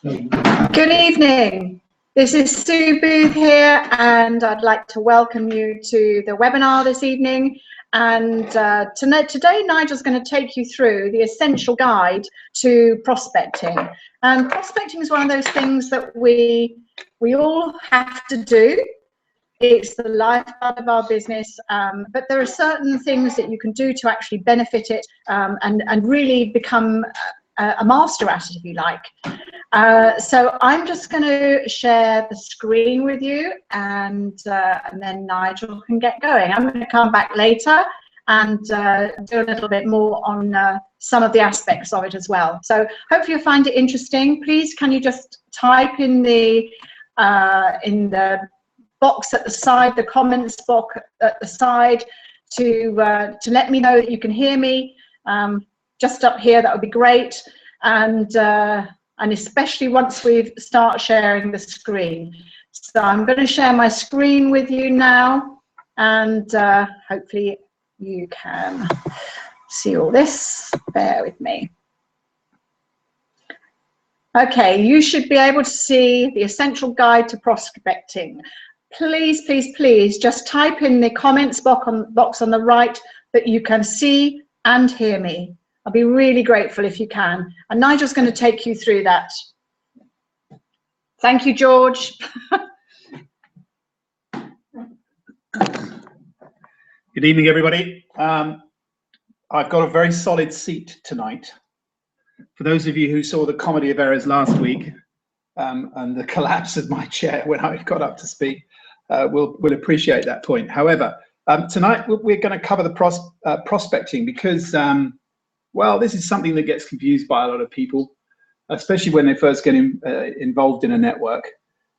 Good evening. This is Sue Booth here, and I'd like to welcome you to the webinar this evening. And today, Nigel's going to take you through the essential guide to prospecting. And prospecting is one of those things that we all have to do. It's the lifeblood of our business, but there are certain things that you can do to actually benefit it and really become a master at it, if you like. So I'm just going to share the screen with you, and then Nigel can get going. I'm going to come back later and do a little bit more on some of the aspects of it as well. So hopefully you'll find it interesting. Please, can you just type in the box at the side, the comments box at the side, to let me know that you can hear me. Just up here, that would be great. And especially once we start sharing the screen. So I'm going to share my screen with you now, and hopefully you can see all this. Bear with me. Okay, you should be able to see the essential guide to prospecting. Please, please, please just type in the comments box on the right that you can see and hear me. I'll be really grateful if you can. And Nigel's going to take you through that. Thank you, George. Good evening, everybody. I've got a very solid seat tonight. For those of you who saw the Comedy of Errors last week and the collapse of my chair when I got up to speak, will appreciate that point. However, tonight we're going to cover the prospecting because well, this is something that gets confused by a lot of people, especially when they first get involved in a network.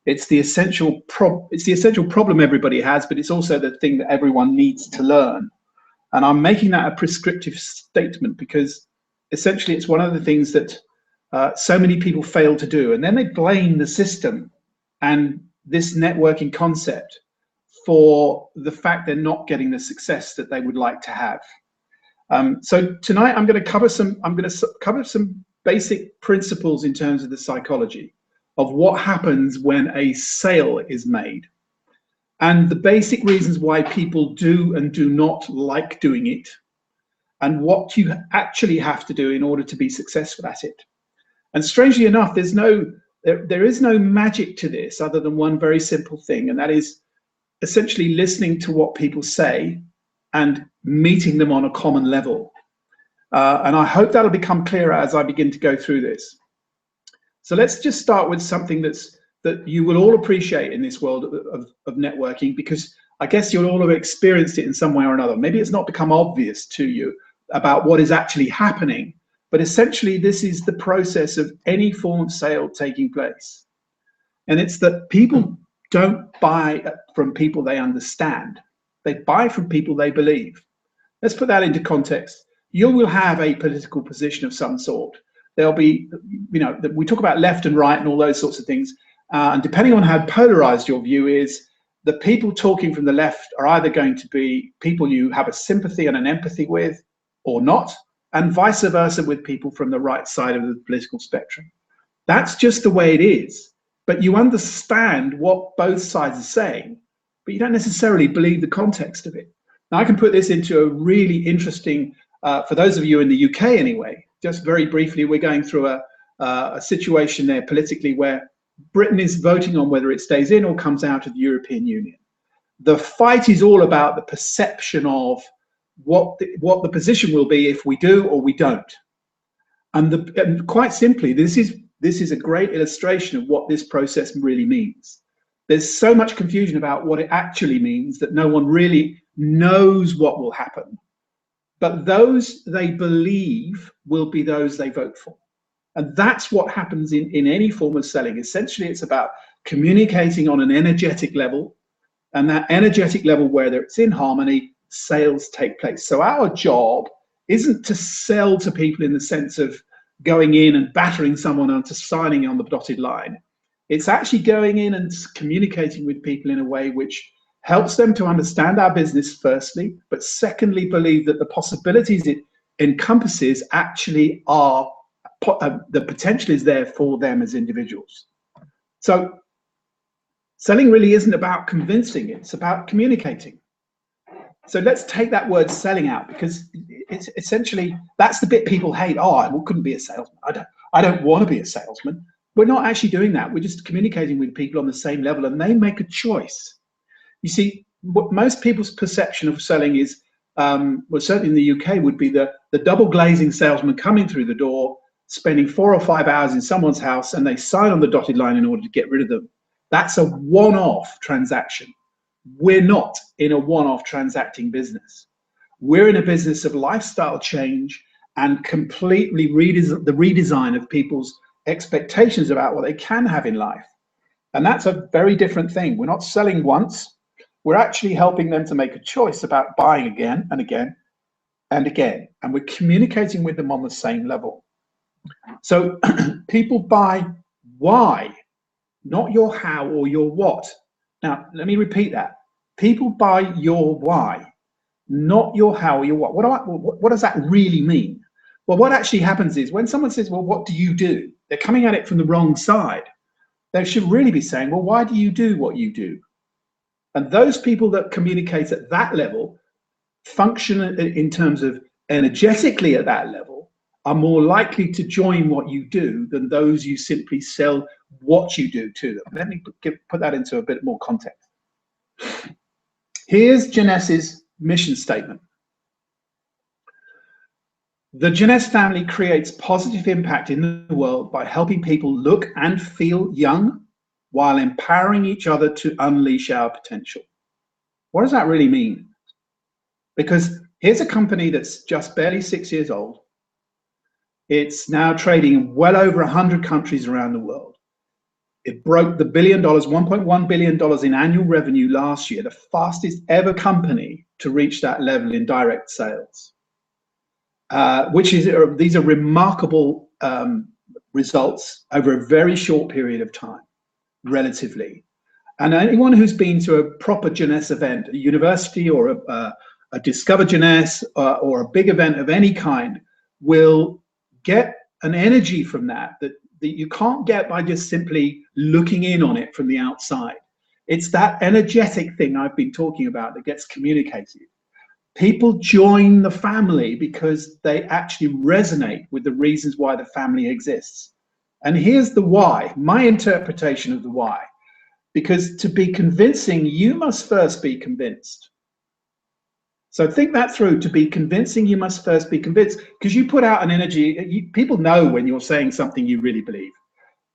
It's the essential problem everybody has, but it's also the thing that everyone needs to learn. And I'm making that a prescriptive statement because essentially it's one of the things that so many people fail to do. And then they blame the system and this networking concept for the fact they're not getting the success that they would like to have. So tonight I'm going to cover some basic principles in terms of the psychology of what happens when a sale is made, and the basic reasons why people do and do not like doing it, and what you actually have to do in order to be successful at it. And strangely enough, there is no magic to this other than one very simple thing, and that is essentially listening to what people say and meeting them on a common level. And I hope that'll become clearer as I begin to go through this. So let's just start with something that you will all appreciate in this world of networking, because I guess you'll all have experienced it in some way or another. Maybe it's not become obvious to you about what is actually happening, but essentially this is the process of any form of sale taking place. And it's that people don't buy from people they understand. They buy from people they believe. Let's put that into context. You will have a political position of some sort. There'll be, we talk about left and right and all those sorts of things. And depending on how polarized your view is, the people talking from the left are either going to be people you have a sympathy and an empathy with or not, and vice versa with people from the right side of the political spectrum. That's just the way it is. But you understand what both sides are saying, but you don't necessarily believe the context of it. Now, I can put this into a really interesting, for those of you in the UK anyway, just very briefly, we're going through a situation there politically where Britain is voting on whether it stays in or comes out of the European Union. The fight is all about the perception of what the position will be if we do or we don't. And quite simply, this is a great illustration of what this process really means. There's so much confusion about what it actually means that no one really knows what will happen. But those they believe will be those they vote for. And that's what happens in any form of selling. Essentially, it's about communicating on an energetic level, and that energetic level, whether it's in harmony, sales take place. So our job isn't to sell to people in the sense of going in and battering someone onto signing on the dotted line. It's actually going in and communicating with people in a way which helps them to understand our business firstly, but secondly, believe that the possibilities it encompasses actually are the potential is there for them as individuals. So selling really isn't about convincing, it's about communicating. So let's take that word selling out, because it's essentially, that's the bit people hate. Oh, I couldn't be a salesman. I don't want to be a salesman. We're not actually doing that. We're just communicating with people on the same level, and they make a choice. You see, what most people's perception of selling is, well, certainly in the UK, would be the double glazing salesman coming through the door, spending 4 or 5 hours in someone's house, and they sign on the dotted line in order to get rid of them. That's a one-off transaction. We're not in a one-off transacting business. We're in a business of lifestyle change and completely the redesign of people's expectations about what they can have in life. And that's a very different thing. We're not selling once. We're actually helping them to make a choice about buying again and again and again. And we're communicating with them on the same level. So people buy why, not your how or your what. Now, let me repeat that. People buy your why, not your how or your what. What does that really mean? Well, what actually happens is when someone says, well, what do you do? They're coming at it from the wrong side. They should really be saying, well, why do you do what you do? And those people that communicate at that level, function in terms of energetically at that level, are more likely to join what you do than those you simply sell what you do to them. Let me put that into a bit more context. Here's Jeunesse mission statement. The Jeunesse family creates positive impact in the world by helping people look and feel young while empowering each other to unleash our potential. What does that really mean? Because here's a company that's just barely 6 years old. It's now trading in well over 100 countries around the world. It broke the $1 billion, $1.1 billion in annual revenue last year, the fastest ever company to reach that level in direct sales. These are remarkable results over a very short period of time, relatively. And anyone who's been to a proper Jeunesse event, a university or a Discover Jeunesse or a big event of any kind, will get an energy from that you can't get by just simply looking in on it from the outside. It's that energetic thing I've been talking about that gets communicated. People join the family because they actually resonate with the reasons why the family exists. And here's the why, my interpretation of the why. Because to be convincing, you must first be convinced. So think that through. To be convincing, you must first be convinced, because you put out an energy. People know when you're saying something you really believe.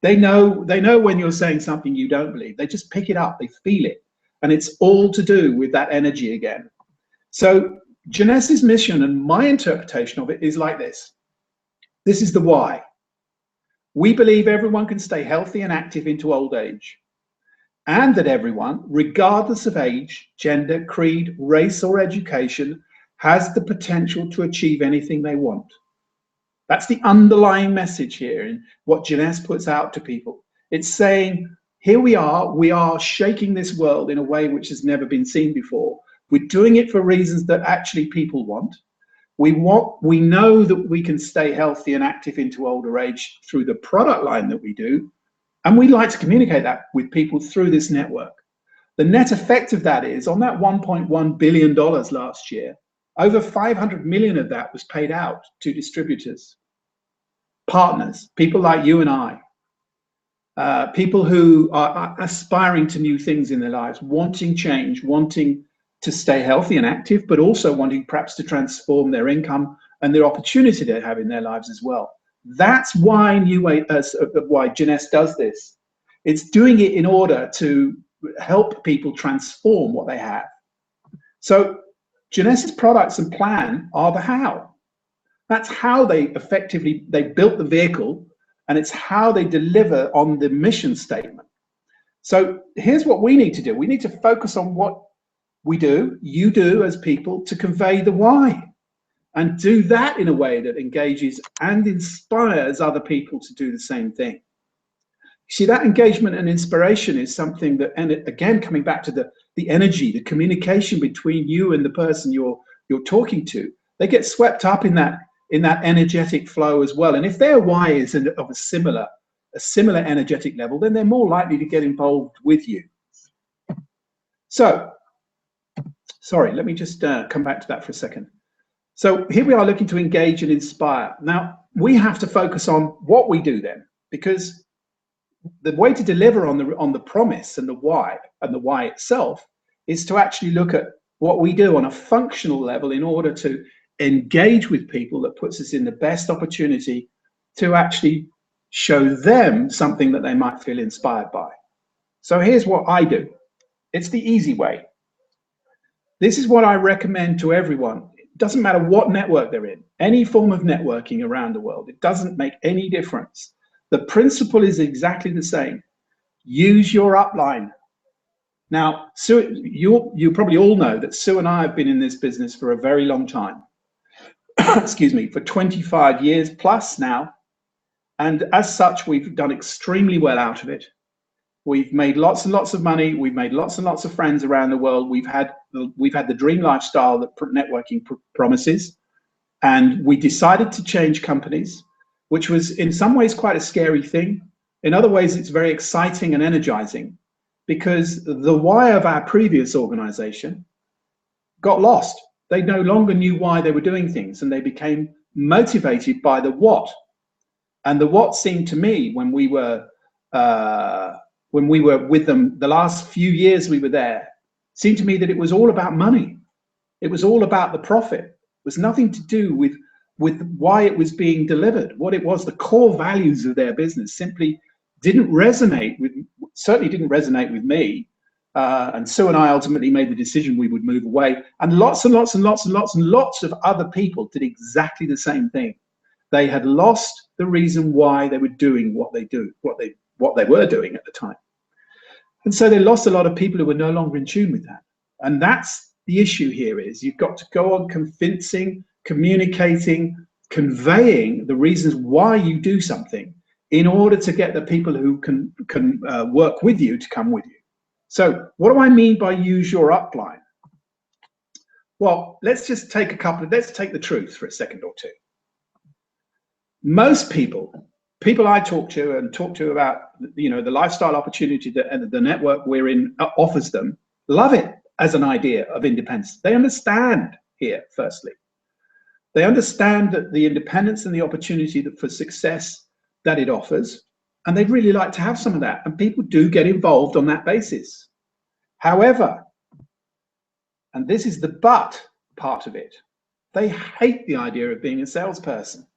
They know when you're saying something you don't believe. They just pick it up, they feel it. And it's all to do with that energy again. So Jeunesse's mission and my interpretation of it is like this. This is the why. We believe everyone can stay healthy and active into old age, and that everyone, regardless of age, gender, creed, race, or education, has the potential to achieve anything they want. That's the underlying message here in what Jeunesse puts out to people. It's saying, here we are shaking this world in a way which has never been seen before. We're doing it for reasons that actually people want. We know that we can stay healthy and active into older age through the product line that we do. And we like to communicate that with people through this network. The net effect of that is, on that $1.1 billion last year, over 500 million of that was paid out to distributors, partners, people like you and I, people who are aspiring to new things in their lives, wanting change, wanting to stay healthy and active, but also wanting perhaps to transform their income and their opportunity they have in their lives as well. That's why why Jeunesse does this. It's doing it in order to help people transform what they have. So Jeunesse's products and plan are the how. That's how they built the vehicle, and it's how they deliver on the mission statement. So here's what we need to do. We need to focus on what we do, you do as people, to convey the why. And do that in a way that engages and inspires other people to do the same thing. See, that engagement and inspiration is something that, and again, coming back to the energy, the communication between you and the person you're talking to, they get swept up in that in that energetic flow as well. And if their why is of a similar energetic level, then they're more likely to get involved with you. So, sorry, let me just come back to that for a second. So here we are looking to engage and inspire. Now, we have to focus on what we do then, because the way to deliver on the promise and the why itself is to actually look at what we do on a functional level in order to engage with people that puts us in the best opportunity to actually show them something that they might feel inspired by. So here's what I do. It's the easy way. This is what I recommend to everyone. It doesn't matter what network they're in, any form of networking around the world. It doesn't make any difference. The principle is exactly the same. Use your upline. Now, Sue, you probably all know that Sue and I have been in this business for a very long time. Excuse me, for 25 years plus now. And as such, we've done extremely well out of it. We've made lots and lots of money. We've made lots and lots of friends around the world. We've had the dream lifestyle that networking promises. And we decided to change companies, which was in some ways quite a scary thing. In other ways, it's very exciting and energizing, because the why of our previous organization got lost. They no longer knew why they were doing things, and they became motivated by the what. And the what seemed to me, when we were with them the last few years we were there, seemed to me that it was all about money. It was all about the profit. It was nothing to do with why it was being delivered. What it was, the core values of their business simply certainly didn't resonate with me. And Sue and I ultimately made the decision we would move away. And lots and lots and lots and lots and lots of other people did exactly the same thing. They had lost the reason why they were doing what they were doing at the time. And so they lost a lot of people who were no longer in tune with that. And that's the issue here, is you've got to go on convincing, communicating, conveying the reasons why you do something in order to get the people who can work with you to come with you. So what do I mean by use your upline? Well, let's just take let's take the truth for a second or two. Most people I talk to about, the lifestyle opportunity that the network we're in offers them, love it as an idea of independence. They understand here, firstly. They understand that the independence and the opportunity for success that it offers, and they'd really like to have some of that. And people do get involved on that basis. However, and this is the but part of it, they hate the idea of being a salesperson.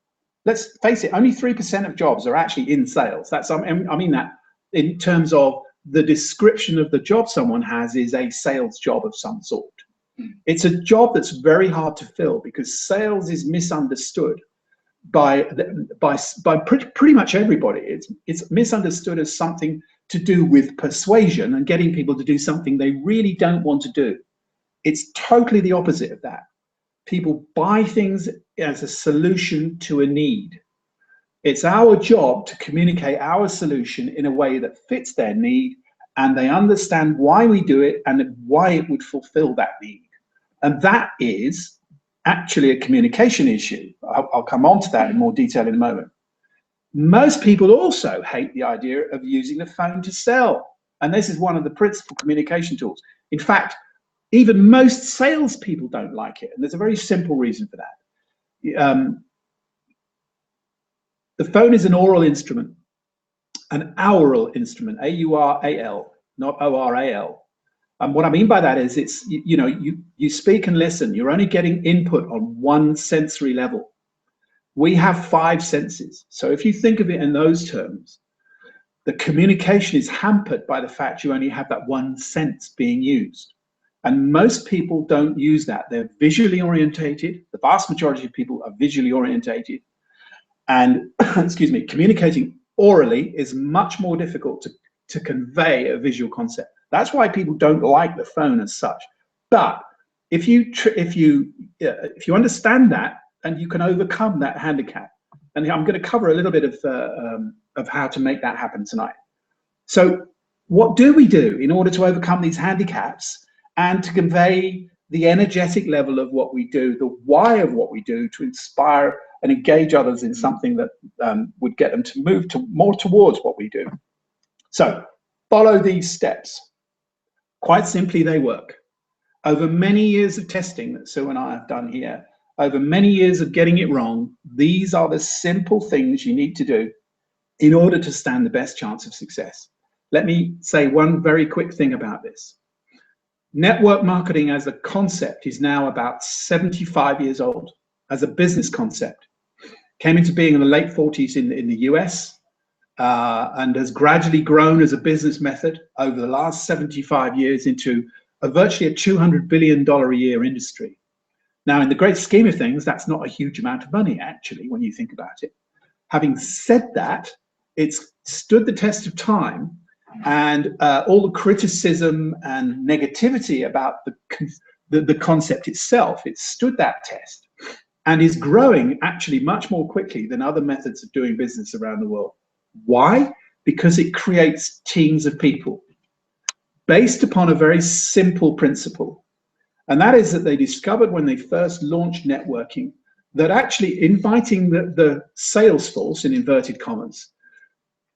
Let's face it, only 3% of jobs are actually in sales. I mean that in terms of the description of the job someone has is a sales job of some sort. It's a job that's very hard to fill, because sales is misunderstood by pretty much everybody. It's misunderstood as something to do with persuasion and getting people to do something they really don't want to do. It's totally the opposite of that. People buy things as a solution to a need. It's our job to communicate our solution in a way that fits their need, and they understand why we do it and why it would fulfill that need. And that is actually a communication issue. I'll come on to that in more detail in a moment. Most people also hate the idea of using the phone to sell. And this is one of the principal communication tools. In fact, even most salespeople don't like it. And there's a very simple reason for that. The phone is an oral instrument, an aural instrument, A-U-R-A-L, not O-R-A-L. And what I mean by that is you speak and listen. You're only getting input on one sensory level. We have 5 senses. So if you think of it in those terms, the communication is hampered by the fact you only have that one sense being used. And most people don't use that. They're visually orientated. The vast majority of people are visually orientated. And excuse me, communicating orally is much more difficult to convey a visual concept. That's why people don't like the phone as such. But if you understand that, and you can overcome that handicap, and I'm going to cover a little bit of how to make that happen tonight. So what do we do in order to overcome these handicaps and to convey the energetic level of what we do, the why of what we do, to inspire and engage others in something that would get them to move more towards what we do. So follow these steps. Quite simply, they work. Over many years of testing that Sue and I have done here, over many years of getting it wrong, these are the simple things you need to do in order to stand the best chance of success. Let me say one very quick thing about this. Network marketing as a concept is now about 75 years old as a business concept. Came into being in the late 40s in the US and has gradually grown as a business method over the last 75 years into virtually a $200 billion a year industry. Now, in the great scheme of things, that's not a huge amount of money, actually, when you think about it. Having said that, it's stood the test of time, and all the criticism and negativity about the concept itself, it stood that test and is growing actually much more quickly than other methods of doing business around the world. Why? Because it creates teams of people based upon a very simple principle. And that is that they discovered when they first launched networking that actually inviting the sales force, in inverted commas,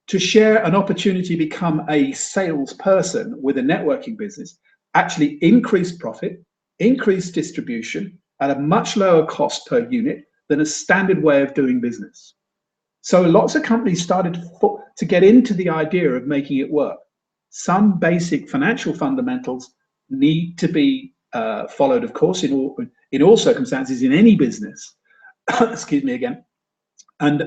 to share an opportunity to become a salesperson with a networking business actually increased profit, increased distribution at a much lower cost per unit than a standard way of doing business. So lots of companies started to get into the idea of making it work. Some basic financial fundamentals need to be followed, of course, in all circumstances in any business. Excuse me again. And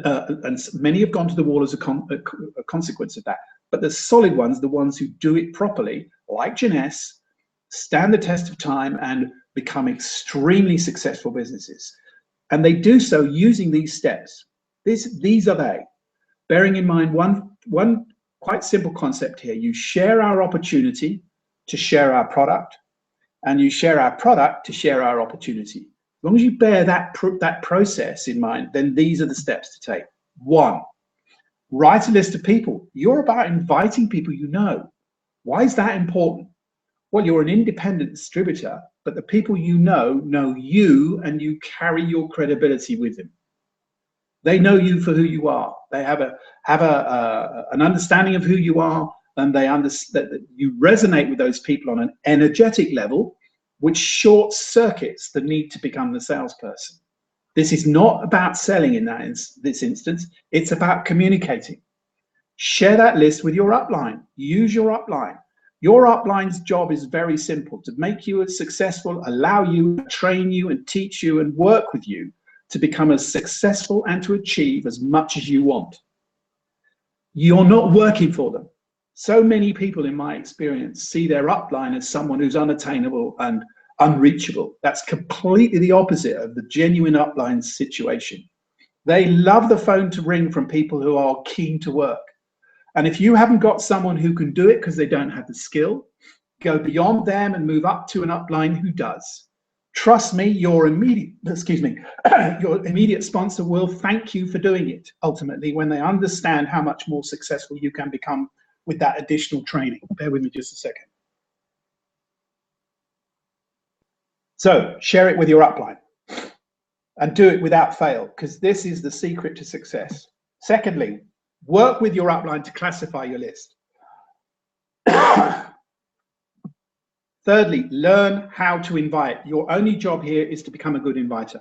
many have gone to the wall as a consequence of that. But the solid ones, the ones who do it properly, like Jeunesse, stand the test of time and become extremely successful businesses. And they do so using these steps. These are they. Bearing in mind one quite simple concept here. You share our opportunity to share our product, and you share our product to share our opportunity. As long as you bear that process in mind, then these are the steps to take. 1, write a list of people. You're about inviting people you know. Why is that important? Well, you're an independent distributor, but the people you know you, and you carry your credibility with them. They know you for who you are. They have an understanding of who you are, and they understand that you resonate with those people on an energetic level, which short circuits the need to become the salesperson. This is not about selling in this instance. It's about communicating. Share that list with your upline. Use your upline. Your upline's job is very simple: to make you as successful, allow you, train you, and teach you, and work with you to become as successful and to achieve as much as you want. You're not working for them. So many people, in my experience, see their upline as someone who's unattainable and unreachable. That's completely the opposite of the genuine upline situation. They love the phone to ring from people who are keen to work. And if you haven't got someone who can do it because they don't have the skill, go beyond them and move up to an upline who does. Trust me, your immediate sponsor will thank you for doing it, ultimately, when they understand how much more successful you can become with that additional training. Bear with me just a second. So share it with your upline and do it without fail, because this is the secret to success. Secondly, work with your upline to classify your list. Thirdly, learn how to invite. Your only job here is to become a good inviter.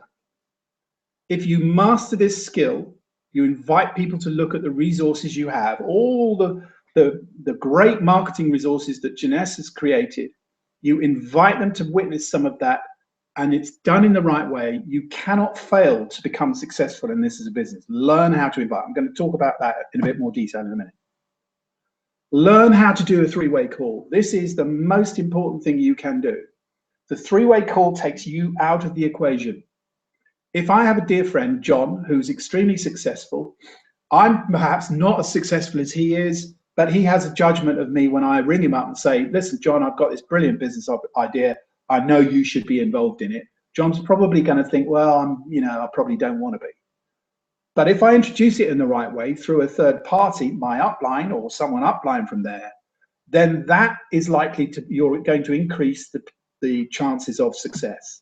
If you master this skill, you invite people to look at the resources you have, all the great marketing resources that Jeunesse has created. You invite them to witness some of that, and it's done in the right way. You cannot fail to become successful in this as a business. Learn how to invite. I'm going to talk about that in a bit more detail in a minute. Learn how to do a three-way call. This is the most important thing you can do. The three-way call takes you out of the equation. If I have a dear friend, John, who's extremely successful, I'm perhaps not as successful as he is, but he has a judgment of me when I ring him up and say, listen, John, I've got this brilliant business idea. I know you should be involved in it. John's probably going to think, well, I probably don't want to be. But if I introduce it in the right way through a third party, my upline or someone upline from there, then that is likely to, you're going to increase the chances of success.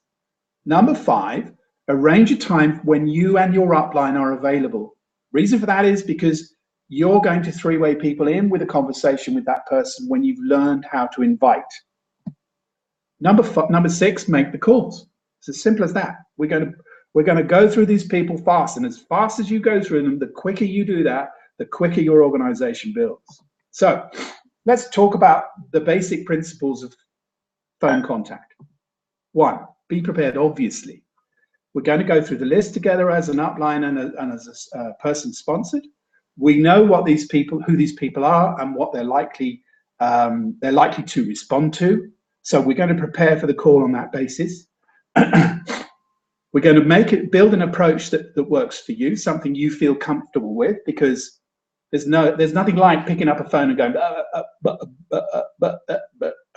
Number 5, Arrange a time when you and your upline are available. Reason for that is because you're going to three-way people in with a conversation with that person when you've learned how to invite. Number 6, make the calls. It's as simple as that. We're going to go through these people fast, and as fast as you go through them, the quicker you do that, the quicker your organization builds. So let's talk about the basic principles of phone contact. 1, be prepared, obviously. We're going to go through the list together as an upline and as a person sponsored. We know what who these people are and what they're likely to respond to. So we're going to prepare for the call on that basis. We're going to build an approach that works for you, something you feel comfortable with, because there's nothing like picking up a phone and going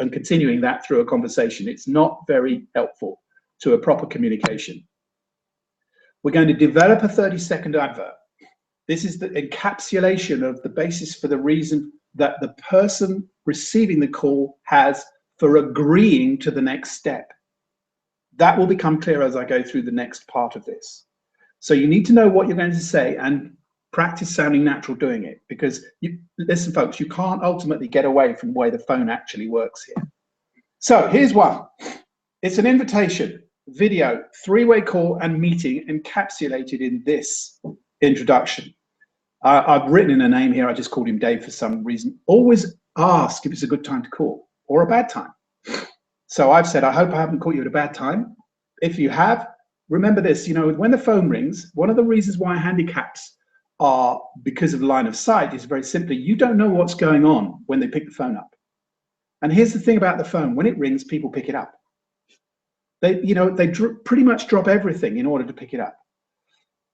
and continuing that through a conversation. It's not very helpful to a proper communication. We're going to develop a 30-second advert. This is the encapsulation of the basis for the reason that the person receiving the call has for agreeing to the next step. That will become clear as I go through the next part of this. So you need to know what you're going to say and practice sounding natural doing it, because listen, folks, you can't ultimately get away from the way the phone actually works here. So here's one. It's an invitation, video, three-way call and meeting encapsulated in this introduction. I've written in a name here. I just called him Dave for some reason. Always ask if it's a good time to call or a bad time. So I've said, I hope I haven't caught you at a bad time. If you have, remember this, when the phone rings, one of the reasons why handicaps are because of line of sight is very simply, you don't know what's going on when they pick the phone up. And here's the thing about the phone. When it rings, people pick it up. They pretty much drop everything in order to pick it up.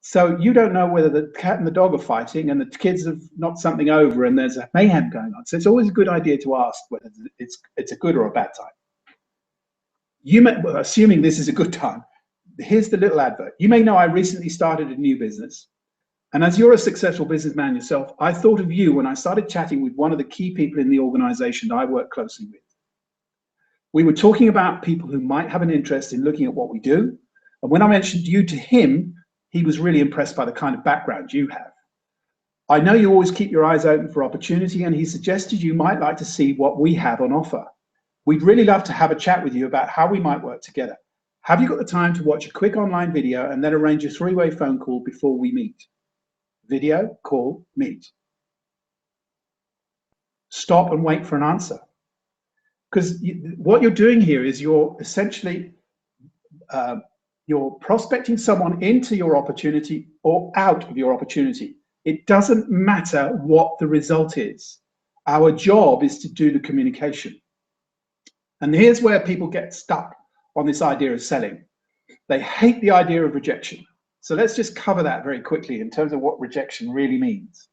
So you don't know whether the cat and the dog are fighting and the kids have knocked something over and there's a mayhem going on. So it's always a good idea to ask whether it's a good or a bad time. Assuming this is a good time, here's the little advert. You may know I recently started a new business. And as you're a successful businessman yourself, I thought of you when I started chatting with one of the key people in the organization that I work closely with. We were talking about people who might have an interest in looking at what we do. And when I mentioned you to him, he was really impressed by the kind of background you have. I know you always keep your eyes open for opportunity, and he suggested you might like to see what we have on offer. We'd really love to have a chat with you about how we might work together. Have you got the time to watch a quick online video and then arrange a three-way phone call before we meet? Video, call, meet. Stop and wait for an answer. Because what you're doing here is you're essentially you're prospecting someone into your opportunity or out of your opportunity. It doesn't matter what the result is. Our job is to do the communication. And here's where people get stuck on this idea of selling. They hate the idea of rejection. So let's just cover that very quickly in terms of what rejection really means.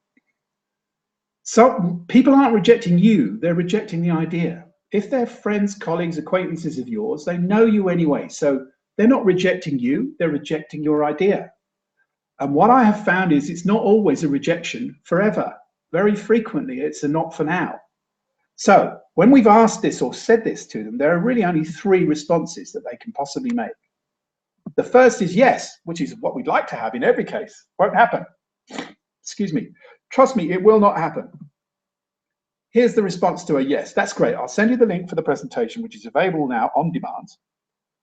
So people aren't rejecting you, they're rejecting the idea. If they're friends, colleagues, acquaintances of yours, they know you anyway. So they're not rejecting you, they're rejecting your idea. And what I have found is it's not always a rejection forever. Very frequently, it's a not for now. So when we've asked this or said this to them, there are really only 3 responses that they can possibly make. The first is yes, which is what we'd like to have in every case. Won't happen. Excuse me. Trust me, it will not happen. Here's the response to a yes. That's great. I'll send you the link for the presentation, which is available now on demand.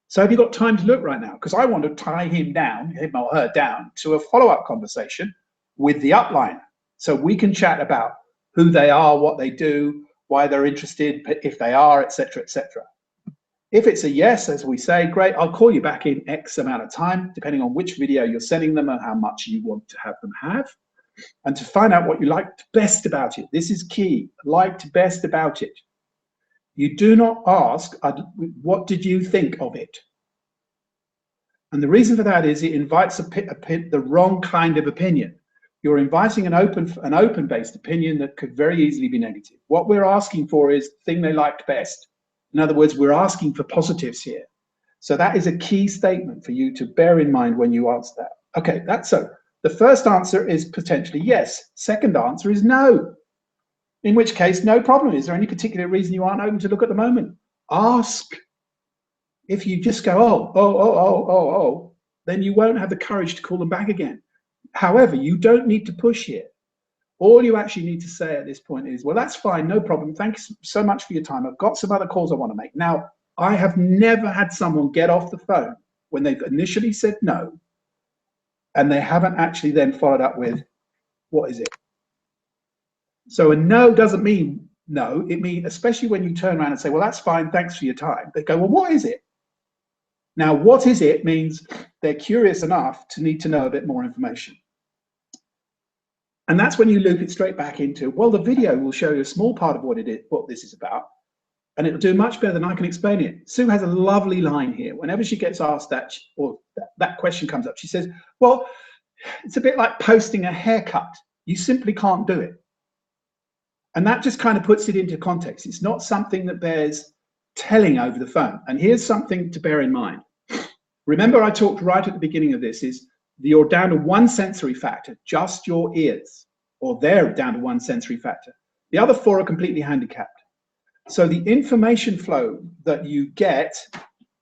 So have you got time to look right now? Because I want to tie him or her down, to a follow-up conversation with the upline. So we can chat about who they are, what they do, why they're interested, if they are, etc., etc. If it's a yes, as we say, great, I'll call you back in X amount of time, depending on which video you're sending them and how much you want to have them have. And to find out what you liked best about it. This is key, liked best about it. You do not ask, what did you think of it? And the reason for that is it invites the wrong kind of opinion. You're inviting an open-based opinion that could very easily be negative. What we're asking for is the thing they liked best. In other words, we're asking for positives here. So that is a key statement for you to bear in mind when you answer that. Okay, that's so. The first answer is potentially yes. Second answer is no. In which case, no problem. Is there any particular reason you aren't open to look at the moment? Ask. If you just go, oh, then you won't have the courage to call them back again. However, you don't need to push here. All you actually need to say at this point is, well, that's fine, no problem. Thanks so much for your time. I've got some other calls I want to make. Now, I have never had someone get off the phone when they've initially said no, and they haven't actually then followed up with, what is it? So a no doesn't mean no. It means, especially when you turn around and say, well, that's fine, thanks for your time. They go, well, what is it? Now, what is it means they're curious enough to need to know a bit more information. And that's when you loop it straight back into, well, the video will show you a small part of what it is, what this is about, and it'll do much better than I can explain it. Sue has a lovely line here. Whenever she gets asked that, or that question comes up, she says, well, it's a bit like posting a haircut. You simply can't do it. And that just kind of puts it into context. It's not something that bears telling over the phone. And here's something to bear in mind. Remember, I talked right at the beginning of this is you're down to one sensory factor, just your ears, or they're down to one sensory factor. The other four are completely handicapped. So the information flow that you get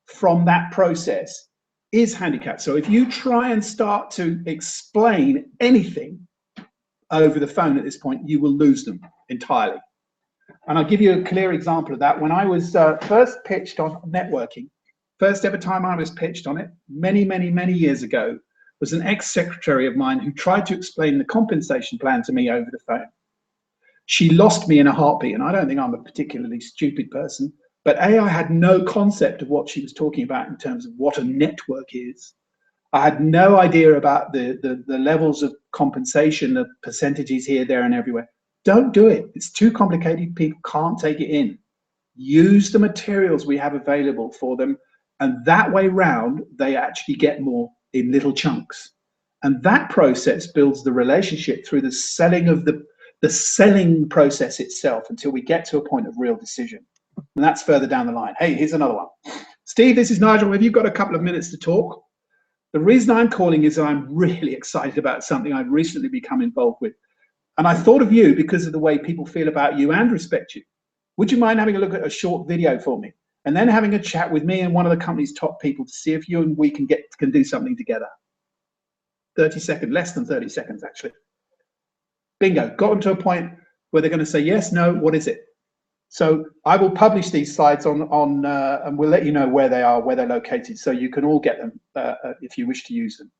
from that process is handicapped. So if you try and start to explain anything over the phone at this point, you will lose them entirely. And I'll give you a clear example of that. When I was first pitched on networking, first ever time I was pitched on it, many, many, many years ago, was an ex-secretary of mine who tried to explain the compensation plan to me over the phone. She lost me in a heartbeat, and I don't think I'm a particularly stupid person, but A, I had no concept of what she was talking about in terms of what a network is. I had no idea about the levels of compensation, the percentages here, there, and everywhere. Don't do it. It's too complicated. People can't take it in. Use the materials we have available for them, and that way round, they actually get more in little chunks. And that process builds the relationship through the selling of the selling process itself until we get to a point of real decision. And that's further down the line. Hey, here's another one. Steve, this is Nigel. Have you got a couple of minutes to talk? The reason I'm calling is I'm really excited about something I've recently become involved with. And I thought of you because of the way people feel about you and respect you. Would you mind having a look at a short video for me? And then having a chat with me and one of the company's top people to see if you and we can do something together. 30 seconds, less than 30 seconds, actually. Bingo, got them to a point where they're going to say, yes, no, what is it? So I will publish these slides on and we'll let you know where they are, where they're located, so you can all get them if you wish to use them.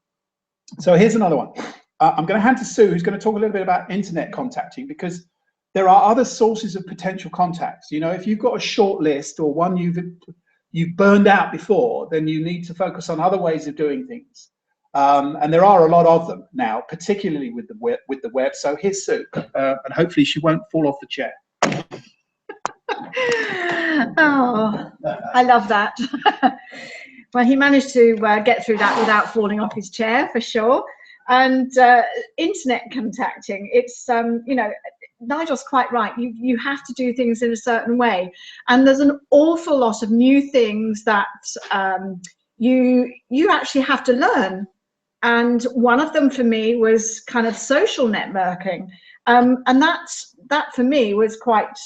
So here's another one. I'm going to hand to Sue, who's going to talk a little bit about internet contacting, because there are other sources of potential contacts. You know, if you've got a short list or one you've burned out before, then you need to focus on other ways of doing things. And there are a lot of them now, particularly with the web. So here's Sue, and hopefully she won't fall off the chair. Oh, I love that. Well, he managed to get through that without falling off his chair, for sure. And internet contacting, it's, you know, Nigel's quite right. You have to do things in a certain way. And there's an awful lot of new things that you actually have to learn. And one of them for me was kind of social networking. And that for me was quite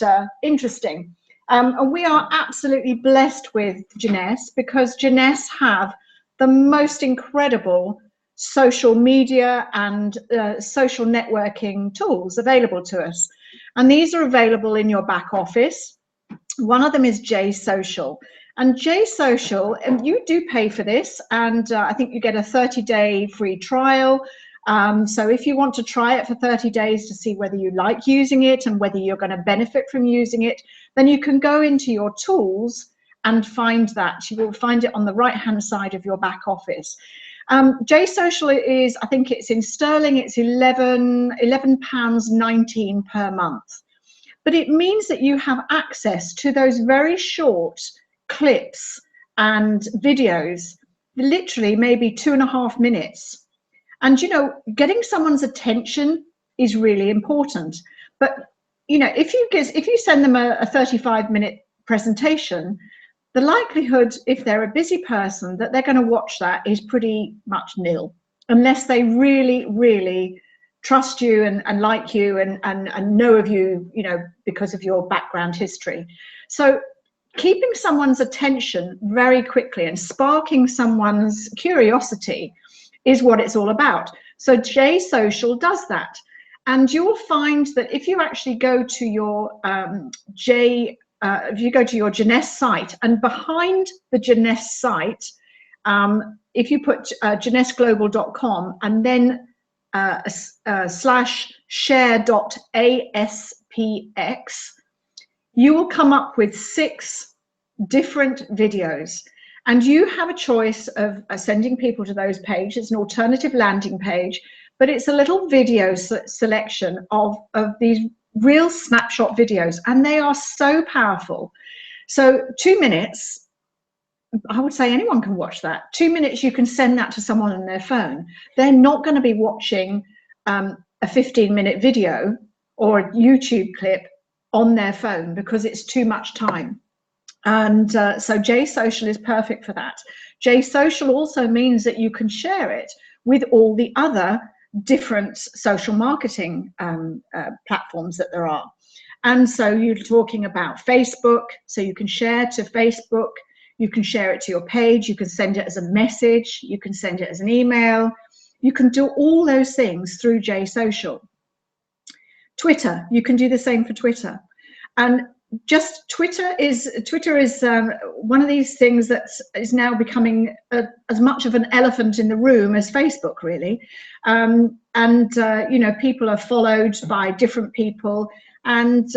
interesting. And we are absolutely blessed with Jeunesse, because Jeunesse have the most incredible social media and social networking tools available to us. And these are available in your back office. One of them is JSocial. And JSocial, and you do pay for this, and I think you get a 30-day free trial. So if you want to try it for 30 days to see whether you like using it and whether you're going to benefit from using it, then you can go into your tools and find that. You will find it on the right-hand side of your back office. JSocial is, I think it's in sterling, it's £11.19 per month. But it means that you have access to those very short clips and videos, literally maybe 2.5 minutes. And, you know, getting someone's attention is really important. But, you know, if you send them a 35-minute presentation, the likelihood, if they're a busy person, that they're going to watch that is pretty much nil, unless they really, really trust you and like you and know of you, you know, because of your background history. So keeping someone's attention very quickly and sparking someone's curiosity is what it's all about. So J Social does that. And you'll find that if you actually go to your if you go to your Jeunesse site, and behind the Jeunesse site, if you put JeunesseGlobal.com and then /share.aspx, you will come up with 6 different videos, and you have a choice of sending people to those pages. It's an alternative landing page, but it's a little video selection of these real snapshot videos, and they are so powerful. So 2 minutes, I would say anyone can watch that. 2 minutes, you can send that to someone on their phone. They're not going to be watching a 15-minute video or a YouTube clip on their phone because it's too much time. And so J Social is perfect for that. J Social also means that you can share it with all the other different social marketing platforms that there are. And so you're talking about Facebook, so you can share to Facebook, you can share it to your page, you can send it as a message, you can send it as an email, you can do all those things through J Social. Twitter, you can do the same for Twitter. And just Twitter is one of these things that is now becoming as much of an elephant in the room as Facebook, really. You know, people are followed by different people, and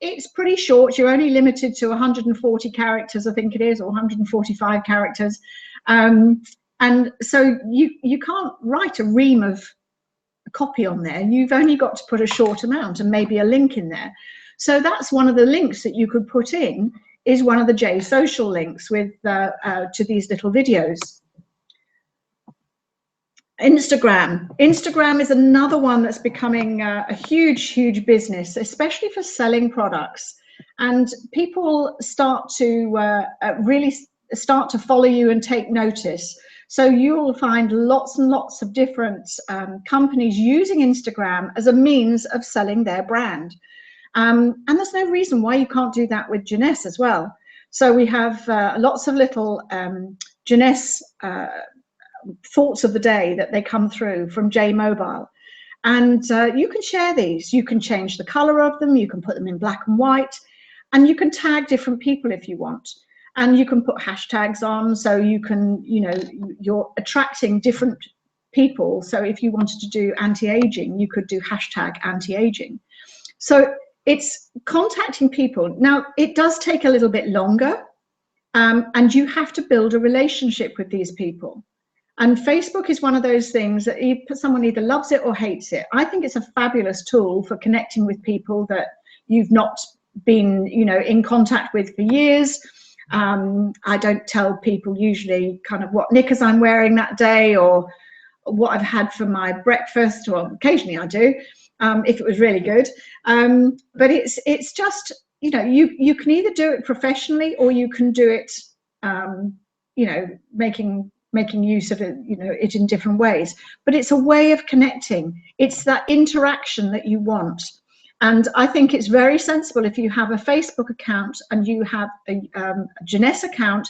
it's pretty short. You're only limited to 140 characters, I think it is, or 145 characters, and so you can't write a ream of copy on there. You've only got to put a short amount and maybe a link in there. So that's one of the links that you could put in, is one of the J Social links with to these little videos. Instagram is another one that's becoming a huge business, especially for selling products. And people start to really start to follow you and take notice. So you'll find lots and lots of different companies using Instagram as a means of selling their brand. And there's no reason why you can't do that with Jeunesse as well. So we have lots of little Jeunesse thoughts of the day that they come through from J Mobile. And you can share these. You can change the color of them. You can put them in black and white. And you can tag different people if you want. And you can put hashtags on, so you can, you know, you're attracting different people. So if you wanted to do anti-aging, you could do hashtag anti-aging. So it's contacting people. Now, it does take a little bit longer, and you have to build a relationship with these people. And Facebook is one of those things that someone either loves it or hates it. I think it's a fabulous tool for connecting with people that you've not been, you know, in contact with for years. I don't tell people usually kind of what knickers I'm wearing that day or what I've had for my breakfast, or occasionally I do, if it was really good. But it's just, you know, you can either do it professionally or you can do it, you know, making use of it, you know, it in different ways. But it's a way of connecting. It's that interaction that you want. And I think it's very sensible, if you have a Facebook account and you have a Jeunesse account,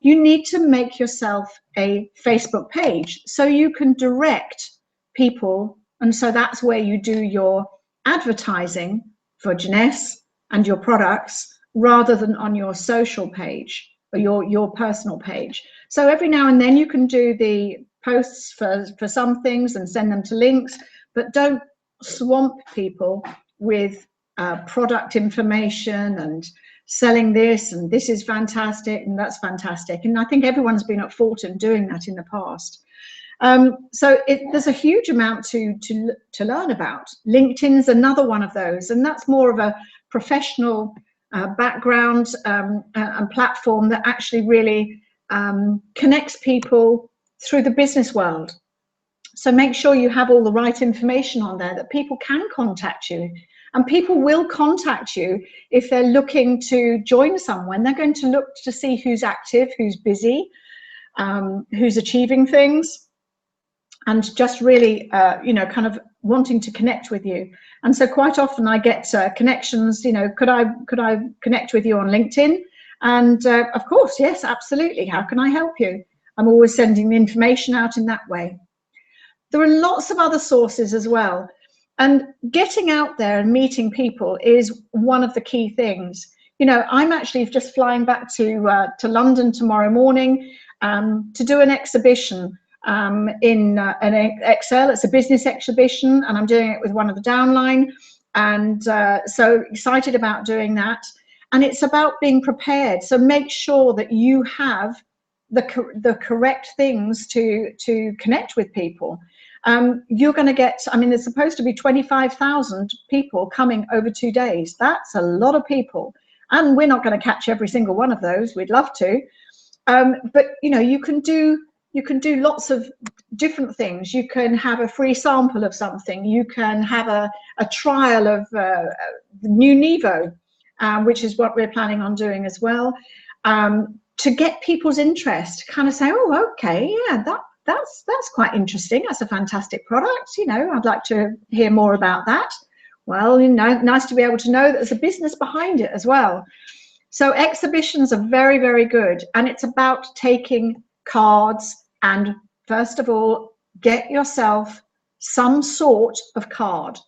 you need to make yourself a Facebook page so you can direct people. And so that's where you do your advertising for Jeunesse and your products, rather than on your social page or your personal page. So every now and then you can do the posts for some things and send them to links, but don't swamp people with product information and selling this, and this is fantastic and that's fantastic. And I think everyone's been at fault in doing that in the past. So there's a huge amount to learn about. LinkedIn's another one of those, and that's more of a professional background and platform that actually really connects people through the business world. So make sure you have all the right information on there, that people can contact you. And people will contact you if they're looking to join someone. They're going to look to see who's active, who's busy, who's achieving things, and just really, you know, kind of wanting to connect with you. And so quite often I get connections, you know, could I connect with you on LinkedIn? And of course, yes, absolutely. How can I help you? I'm always sending the information out in that way. There are lots of other sources as well. And getting out there and meeting people is one of the key things. You know, I'm actually just flying back to London tomorrow morning to do an exhibition in an Excel. It's a business exhibition, and I'm doing it with one of the downline. And so excited about doing that. And it's about being prepared. So make sure that you have the correct things to connect with people. You're going to get, I mean, there's supposed to be 25,000 people coming over 2 days. That's a lot of people. And we're not going to catch every single one of those. We'd love to. But, you know, you can do lots of different things. You can have a free sample of something. You can have a trial of the new Nevo, which is what we're planning on doing as well, to get people's interest, kind of say, oh, okay, yeah, that's quite interesting. That's a fantastic product. You know, I'd like to hear more about that. Well, you know, nice to be able to know that there's a business behind it as well. So exhibitions are very, very good. And it's about taking cards and, first of all, get yourself some sort of card,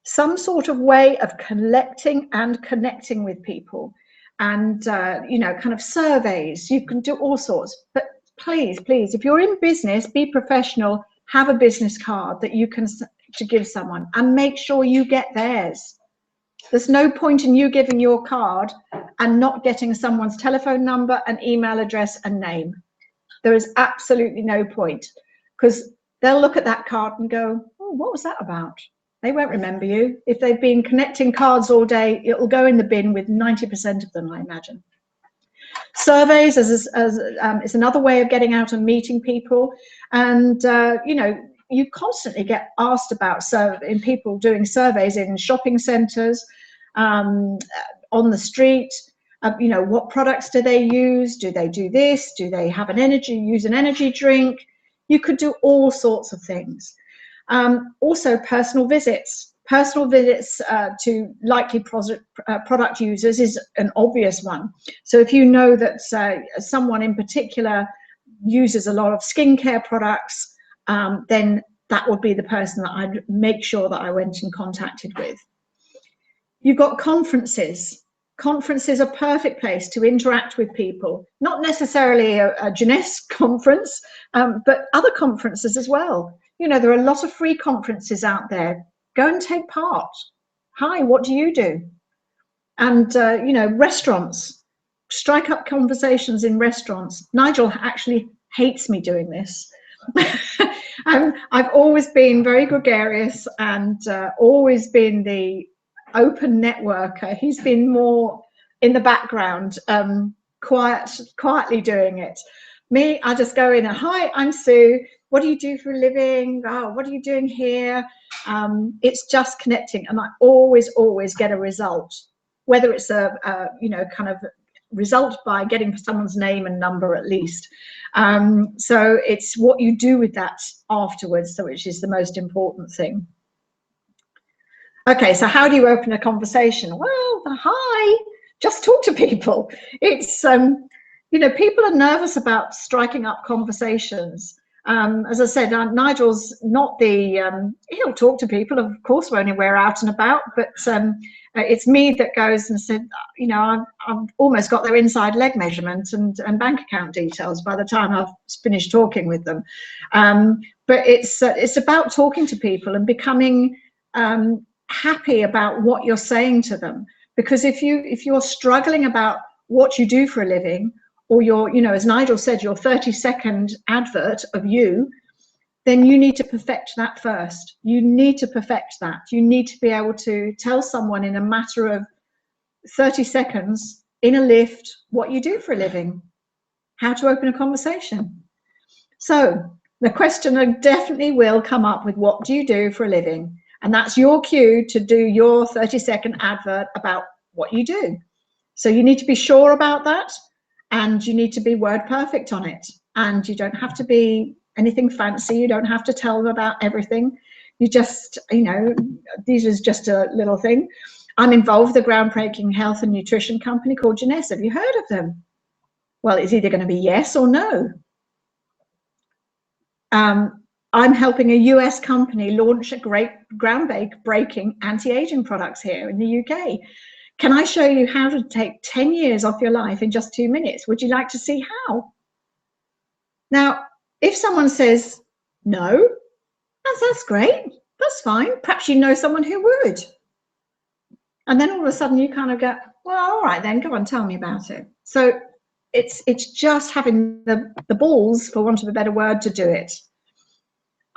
some sort of way of collecting and connecting with people. And, you know, kind of surveys. You can do all sorts. But please, please, if you're in business, be professional, have a business card that you can to give someone, and make sure you get theirs. There's no point in you giving your card and not getting someone's telephone number and email address and name. There is absolutely no point, because they'll look at that card and go, oh, what was that about? They won't remember you. If they've been collecting cards all day, it'll go in the bin with 90% of them, I imagine. Surveys is another way of getting out and meeting people. And, you know, you constantly get asked about in people doing surveys in shopping centres, on the street. You know, what products do they use? Do they do this? Do they have use an energy drink? You could do all sorts of things. Also, personal visits. Personal visits to likely product users is an obvious one. So if you know that someone in particular uses a lot of skincare products, then that would be the person that I'd make sure that I went and contacted with. You've got conferences. Conferences are a perfect place to interact with people, not necessarily a Jeunesse conference, but other conferences as well. You know, there are a lot of free conferences out there. Go and take part. Hi, what do you do? And, you know, restaurants, strike up conversations in restaurants. Nigel actually hates me doing this. I've always been very gregarious and always been the open networker. He's been more in the background, quietly doing it. Me, I just go in and, hi, I'm Sue. What do you do for a living? Oh, what are you doing here? It's just connecting, and I always get a result, whether it's a you know, kind of result by getting someone's name and number at least. So it's what you do with that afterwards, which is the most important thing. Okay, so how do you open a conversation? Well, hi, just talk to people. It's you know, people are nervous about striking up conversations. As I said, Nigel's not the, he'll talk to people, of course, when we're out and about, but it's me that goes and said, you know, I've almost got their inside leg measurement and bank account details by the time I've finished talking with them. But it's about talking to people and becoming happy about what you're saying to them. Because if you're struggling about what you do for a living, or your, you know, as Nigel said, your 30-second advert of you, then you need to perfect that first. You need to perfect that. You need to be able to tell someone in a matter of 30 seconds in a lift what you do for a living, how to open a conversation. So the questioner definitely will come up with, what do you do for a living? And that's your cue to do your 30-second advert about what you do. So you need to be sure about that. And you need to be word perfect on it. And you don't have to be anything fancy. You don't have to tell them about everything. You just, you know, this is just a little thing. I'm involved with a groundbreaking health and nutrition company called Jeunesse. Have you heard of them? Well, it's either going to be yes or no. I'm helping a US company launch a great groundbreaking anti-aging products here in the UK. Can I show you how to take 10 years off your life in just 2 minutes? Would you like to see how? Now, if someone says no, that's great. That's fine. Perhaps you know someone who would. And then all of a sudden you kind of go, well, all right, then go on, tell me about it. So it's just having the balls, for want of a better word, to do it.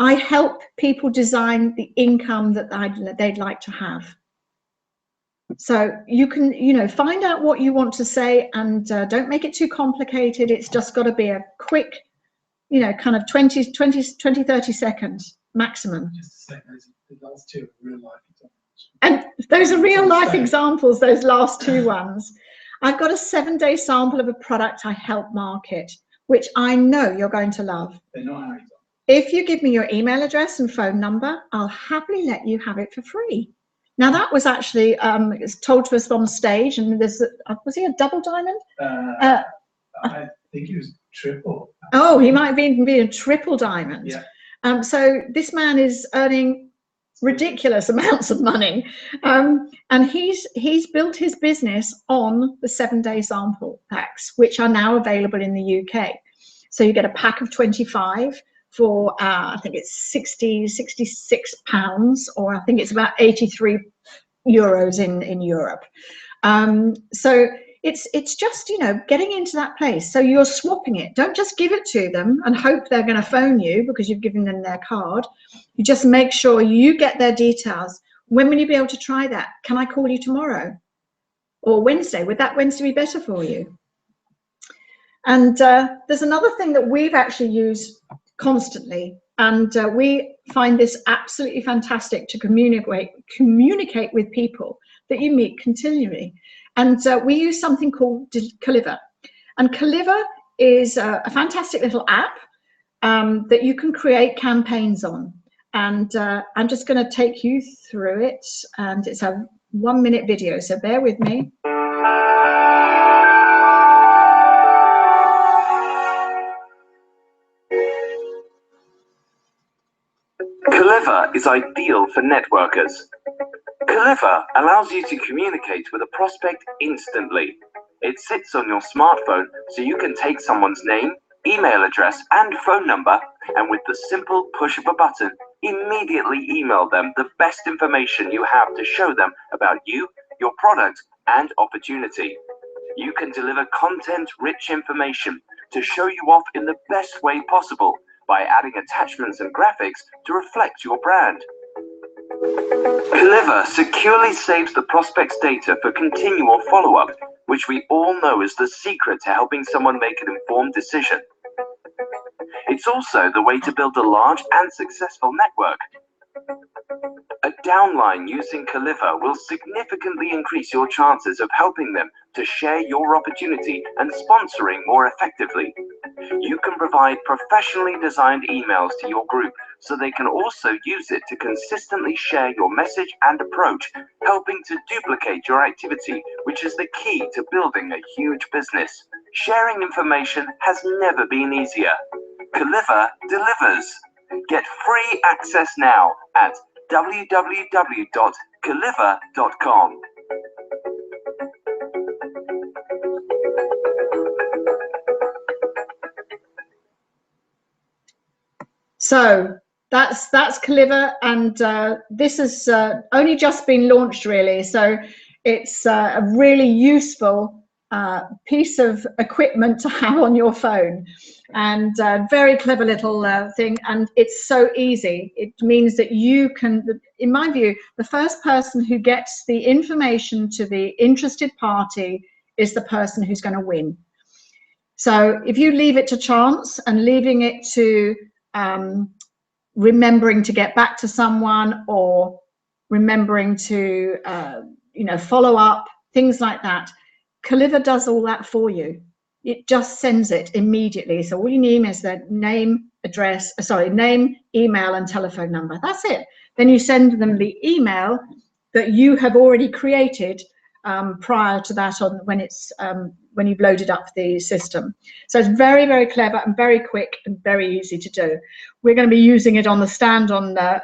I help people design the income that they'd like to have. So you can, you know, find out what you want to say, and don't make it too complicated. It's just got to be a quick, you know, kind of 20, 30 seconds maximum. Just to say, the last two are real life examples. And those are real life examples, those last two ones. I've got a 7-day sample of a product I help market, which I know you're going to love. They're not our examples. If you give me your email address and phone number, I'll happily let you have it for free. Now that was actually it's told to us on stage, and there's was he a double diamond? I think he was triple. Oh, he might even be a triple diamond. Yeah. So this man is earning ridiculous amounts of money, and he's built his business on the 7-day sample packs, which are now available in the UK. So you get a pack of 25 for I think it's 66 pounds, or I think it's about 83 euros in Europe. So it's just, you know, getting into that place. So you're swapping it. Don't just give it to them and hope they're going to phone you because you've given them their card. You just make sure you get their details. When will you be able to try that? Can I call you tomorrow or Wednesday? Would that Wednesday be better for you? And there's another thing that we've actually used constantly, and we find this absolutely fantastic to communicate with people that you meet continually. And we use something called Caliver. And Caliver is a fantastic little app that you can create campaigns on. And I'm just going to take you through it, and it's a 1-minute video, so bear with me. Caliver is ideal for networkers. Caliver allows you to communicate with a prospect instantly. It sits on your smartphone, so you can take someone's name, email address, and phone number, and with the simple push of a button, immediately email them the best information you have to show them about you, your product, and opportunity. You can deliver content-rich information to show you off in the best way possible by adding attachments and graphics to reflect your brand. Caliver securely saves the prospect's data for continual follow-up, which we all know is the secret to helping someone make an informed decision. It's also the way to build a large and successful network. A downline using Caliver will significantly increase your chances of helping them to share your opportunity and sponsoring more effectively. You can provide professionally designed emails to your group, so they can also use it to consistently share your message and approach, helping to duplicate your activity, which is the key to building a huge business. Sharing information has never been easier. Caliver delivers. Get free access now at www.caliver.com. So that's Caliver, and this has only just been launched, really. So it's a really useful piece of equipment to have on your phone, and very clever little thing, and it's so easy. It means that you can, in my view, the first person who gets the information to the interested party is the person who's going to win. So if you leave it to chance and leaving it to remembering to get back to someone, or remembering to follow up, things like that, Caliver does all that for you. It just sends it immediately. So all you need is their name, email, and telephone number. That's it. then you send them the email that you have already created prior to that when you've loaded up the system. So it's very, very clever and very quick and very easy to do. We're going to be using it on the stand on the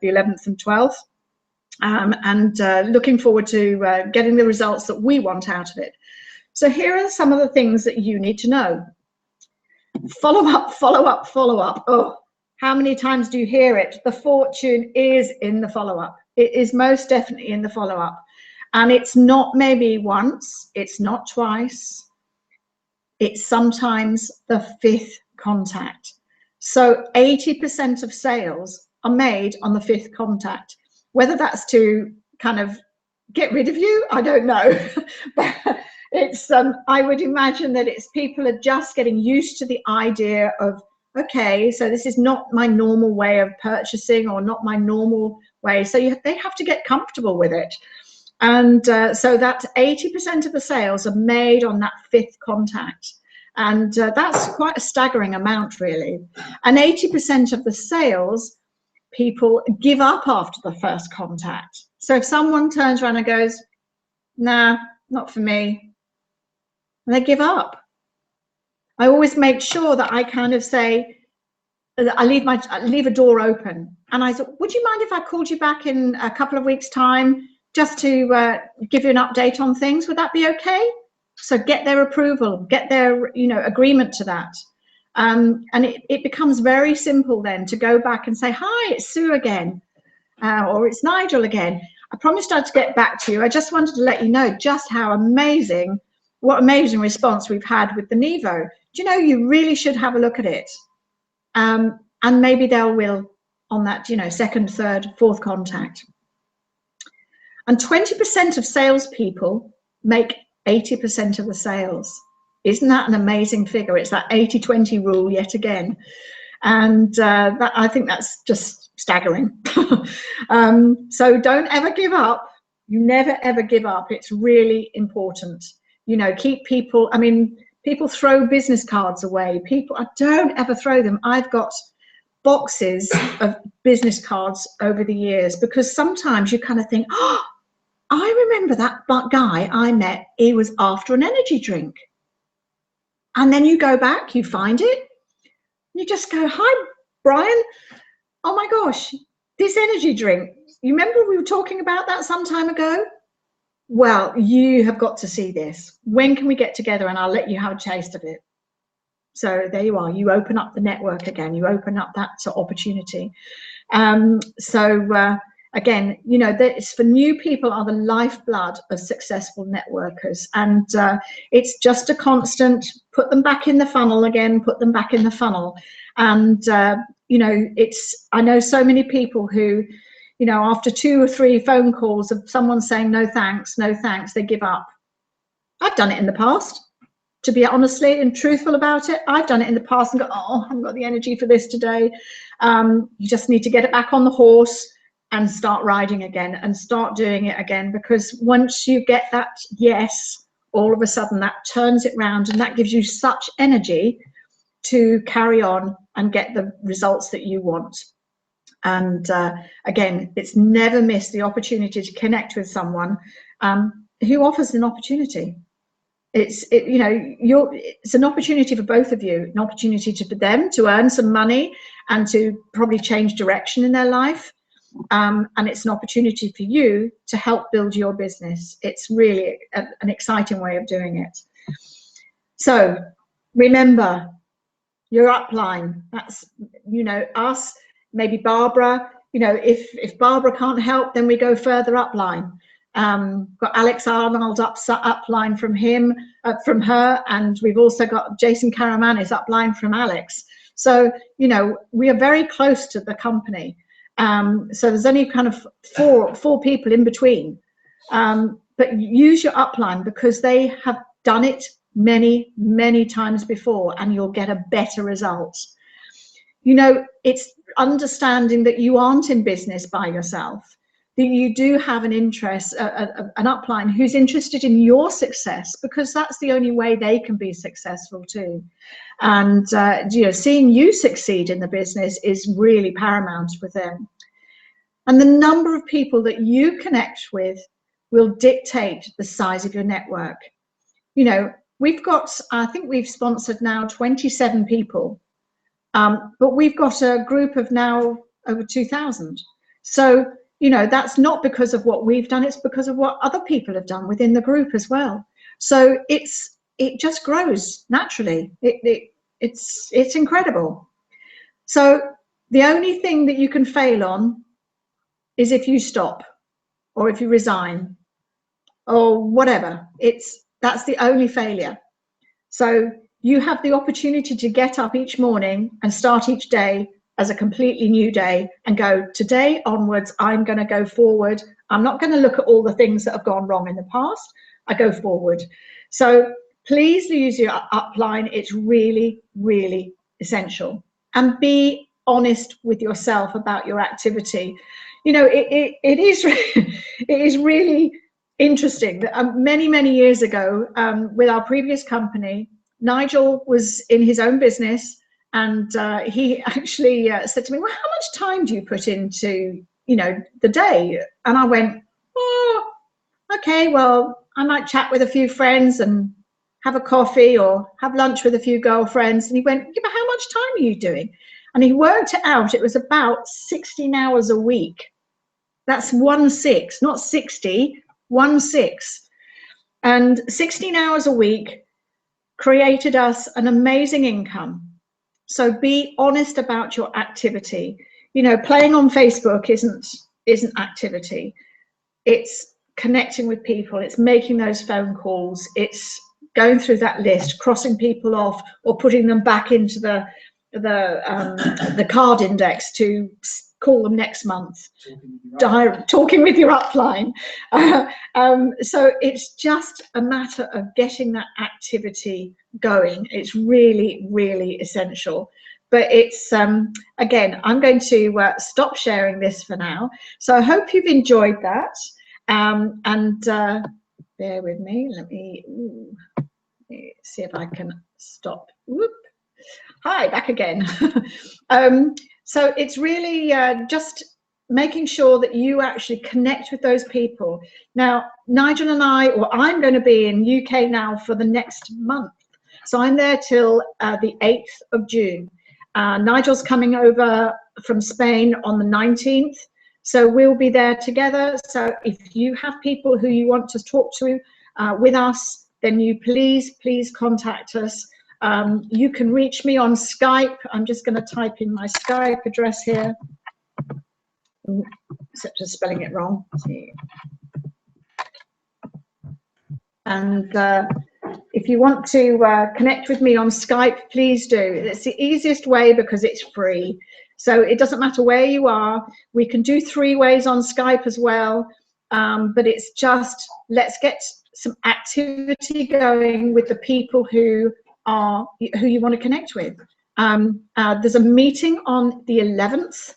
11th and 12th, and looking forward to getting the results that we want out of it. So here are some of the things that you need to know. Follow up, follow up, follow up. Oh, how many times do you hear it? The fortune is in the follow up. It is most definitely in the follow up. And it's not maybe once, it's not twice, it's sometimes the 5th contact. So 80% of sales are made on the 5th contact. Whether that's to kind of get rid of you, I don't know. But it's I would imagine that it's people are just getting used to the idea of, okay, so this is not my normal way of purchasing, or not my normal way. So they have to get comfortable with it. And so that 80% of the sales are made on that 5th contact. And that's quite a staggering amount, really. And 80% of the sales, people give up after the 1st contact. So if someone turns around and goes, nah, not for me, they give up. I always make sure that I kind of say, I leave a door open, and I said, would you mind if I called you back in a couple of weeks' time just to give you an update on things? Would that be okay? So get their approval, get their agreement to that. And it becomes very simple then to go back and say, hi, it's Sue again, or it's Nigel again. I promised I'd get back to you. I just wanted to let you know just how amazing, what amazing response we've had with the Nevo. Do you know, you really should have a look at it. And maybe they will on that, 2nd, 3rd, 4th contact. And 20% of salespeople make 80% of the sales. Isn't that an amazing figure? It's that 80-20 rule yet again. And I think that's just staggering. So don't ever give up. You never, ever give up. It's really important. Keep people, people throw business cards away. I don't ever throw them. I've got boxes of business cards over the years, because sometimes you kind of think, oh, I remember that guy I met, he was after an energy drink. And then you go back, you find it, you just go, hi, Brian. Oh my gosh, this energy drink, you remember we were talking about that some time ago? Well, you have got to see this. When can we get together and I'll let you have a taste of it? So there you are. You open up the network again. You open up that opportunity. Again, it's for new people are the lifeblood of successful networkers, and it's just a constant. Put them back in the funnel again. Put them back in the funnel, and I know so many people who, after 2 or 3 phone calls of someone saying no thanks, they give up. I've done it in the past. To be honestly and truthful about it, I've done it in the past and go, oh, I haven't got the energy for this today. You just need to get it back on the horse and start riding again and start doing it again, because once you get that yes, all of a sudden that turns it round, and that gives you such energy to carry on and get the results that you want. And again, it's never miss the opportunity to connect with someone who offers an opportunity. It's an opportunity for both of you, an opportunity for them to earn some money and to probably change direction in their life. And it's an opportunity for you to help build your business. It's really an exciting way of doing it. So remember, your upline, that's, us, maybe Barbara, if Barbara can't help, then we go further upline. Got Alex Arnold upline from her, and we've also got Jason Karamanis upline from Alex. So, we are very close to the company. So there's only kind of four people in between. But use your upline, because they have done it many, many times before, and you'll get a better result. It's understanding that you aren't in business by yourself. that you do have an interest, an upline who's interested in your success, because that's the only way they can be successful too. And seeing you succeed in the business is really paramount with them. And the number of people that you connect with will dictate the size of your network. We've got, I think we've sponsored now 27 people, but we've got a group of now over 2,000. So, that's not because of what we've done, it's because of what other people have done within the group as well. So it just grows naturally. It's incredible. So the only thing that you can fail on is if you stop, or if you resign, or whatever. That's the only failure. So you have the opportunity to get up each morning and start each day as a completely new day and go, today onwards, I'm going to go forward. I'm not going to look at all the things that have gone wrong in the past. I go forward. So please use your upline. It's really, really essential. And be honest with yourself about your activity. It is really interesting that many, many years ago, with our previous company, Nigel was in his own business, and he actually said to me, well, how much time do you put into, the day? And I went, oh, okay, well, I might chat with a few friends and have a coffee or have lunch with a few girlfriends. And he went, yeah, but how much time are you doing? And he worked it out. It was about 16 hours a week. That's 1/6, not 60, 1/6. And 16 hours a week created us an amazing income. So be honest about your activity. Playing on Facebook isn't activity. It's connecting with people. It's making those phone calls. It's going through that list, crossing people off, or putting them back into the card index to call them next month. Talking with your upline. So it's just a matter of getting that activity going. It's really, really essential. But it's, again, I'm going to stop sharing this for now. So I hope you've enjoyed that. Bear with me. Let me see if I can stop. Whoop. Hi, back again. So it's really just making sure that you actually connect with those people. Now, Nigel and I'm going to be in UK now for the next month. So I'm there till the 8th of June. Nigel's coming over from Spain on the 19th. So we'll be there together. So if you have people who you want to talk to with us, then you please contact us. You can reach me on Skype. I'm just going to type in my Skype address here. Except for spelling it wrong. And if you want to connect with me on Skype, please do. It's the easiest way because it's free. So it doesn't matter where you are. We can do 3 ways on Skype as well. But it's just, let's get some activity going with the people who you want to connect with. There's a meeting on the 11th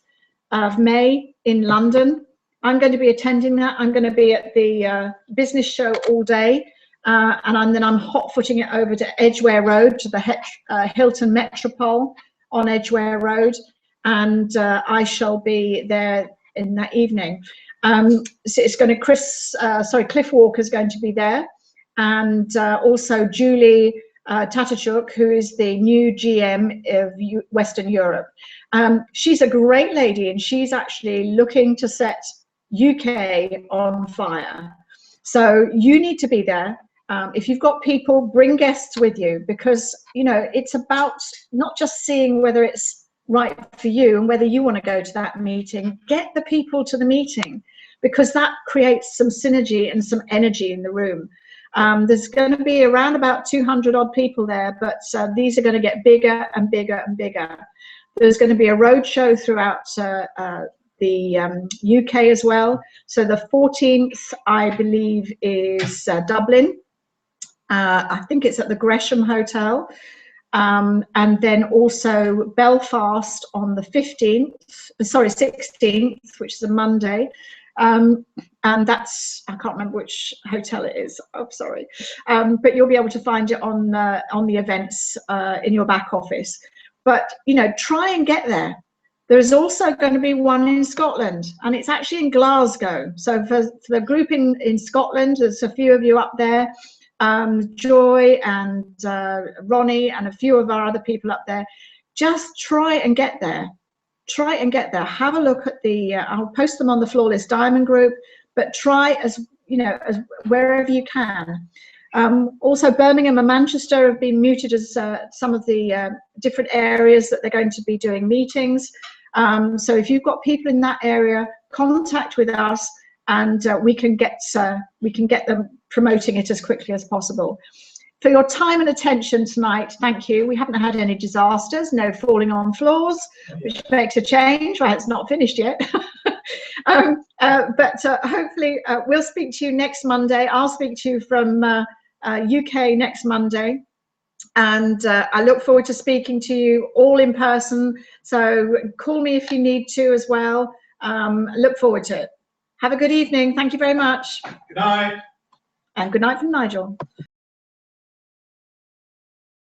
of May in London. I'm going to be attending that. I'm going to be at the business show all day, and then I'm hot-footing it over to Edgware Road, to the Hilton Metropole on Edgware Road, and I shall be there in that evening. So it's going to Cliff Walker's going to be there, and also Julie Tatachuk, who is the new GM of Western Europe. She's a great lady, and she's actually looking to set UK on fire. So you need to be there. If you've got people, bring guests with you, because it's about not just seeing whether it's right for you and whether you want to go to that meeting. Get the people to the meeting, because that creates some synergy and some energy in the room. There's going to be around about 200 odd people there, but these are going to get bigger and bigger and bigger. There's going to be a road show throughout the UK as well. So the 14th, I believe, is Dublin. I think it's at the Gresham Hotel. And then also Belfast on the 16th, which is a Monday. and that's, I can't remember which hotel it is. Oh, sorry, but you'll be able to find it on the events in your back office. But you know, try and get there. There's also going to be one in Scotland, and it's actually in Glasgow. So for the group in Scotland, there's a few of you up there, Joy and Ronnie and a few of our other people up there. Just try and get there. Try and get there. Have a look at the, I'll post them on the Flawless Diamond group, but try as wherever you can. Also, Birmingham and Manchester have been muted as some of the different areas that they're going to be doing meetings. So if you've got people in that area, contact with us, and we can get them promoting it as quickly as possible. For your time and attention tonight, thank you. We haven't had any disasters, no falling on floors, which makes a change. Well, it's not finished yet. But hopefully we'll speak to you next Monday. I'll speak to you from UK next Monday. And I look forward to speaking to you all in person. So call me if you need to as well. Look forward to it. Have a good evening. Thank you very much. Good night. And good night from Nigel.